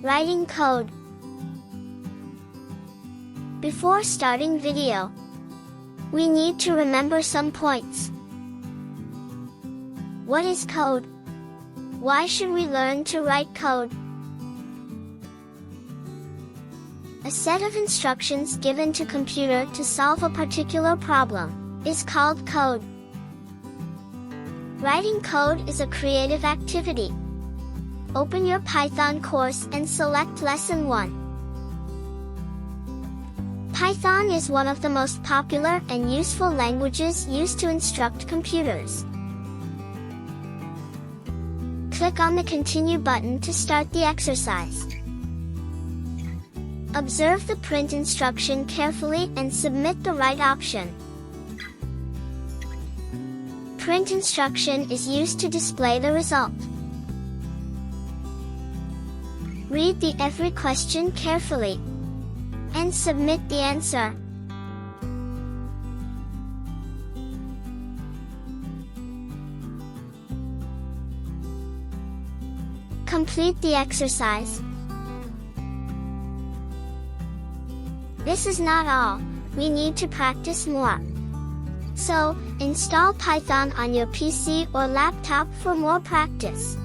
Writing code. Before starting video, we need to remember some points. What is code? Why should we learn to write code? A set of instructions given to computer to solve a particular problem is called code. Writing code is a creative activity. Open your Python course and select Lesson 1. Python is one of the most popular and useful languages used to instruct computers. Click on the Continue button to start the exercise. Observe the print instruction carefully and submit the right option. Print instruction is used to display the result. Read the every question carefully and submit the answer. Complete the exercise. This is not all. We need to practice more. So, install Python on your PC or laptop for more practice.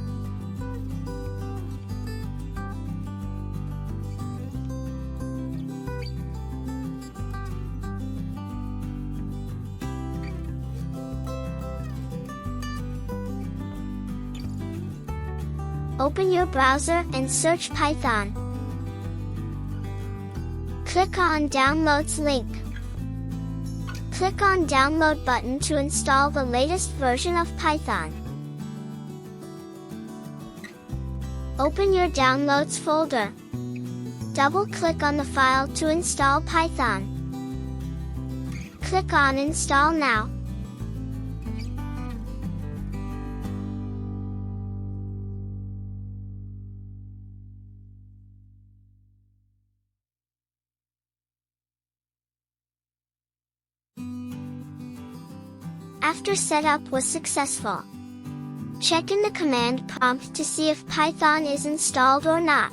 Open your browser and search Python. Click on Downloads link. Click on Download button to install the latest version of Python. Open your Downloads folder. Double-click on the file to install Python. Click on Install Now. After setup was successful, check in the command prompt to see if Python is installed or not.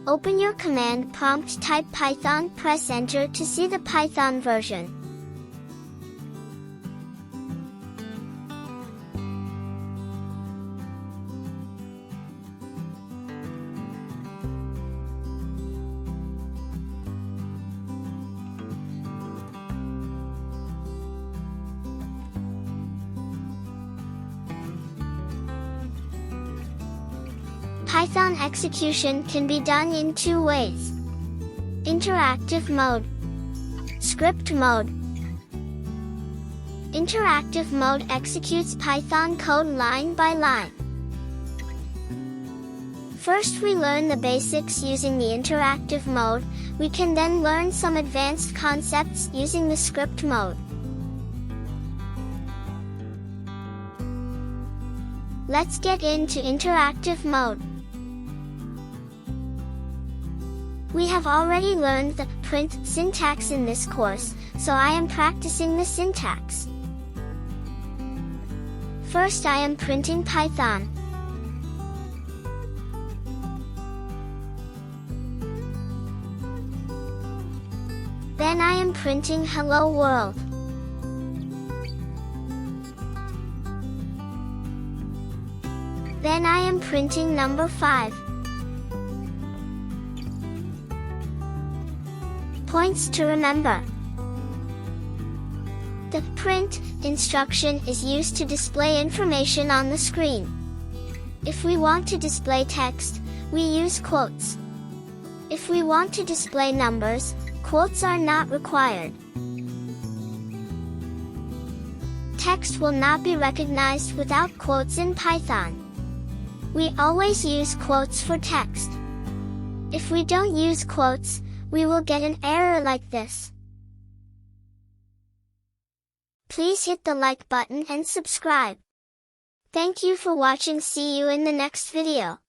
Open your command prompt, type Python, press enter to see the Python version. Python execution can be done in two ways: interactive mode, script mode. Interactive mode executes Python code line by line. First we learn the basics using the interactive mode. We can then learn some advanced concepts using the script mode. Let's get into interactive mode. We have already learned the print syntax in this course, so I am practicing the syntax. First I am printing Python. Then I am printing Hello World. Then I am printing number 5. Points to remember. The print instruction is used to display information on the screen. If we want to display text, we use quotes. If we want to display numbers, quotes are not required. Text will not be recognized without quotes in Python. We always use quotes for text. If we don't use quotes, we will get an error like this. Please hit the like button and subscribe. Thank you for watching. See you in the next video.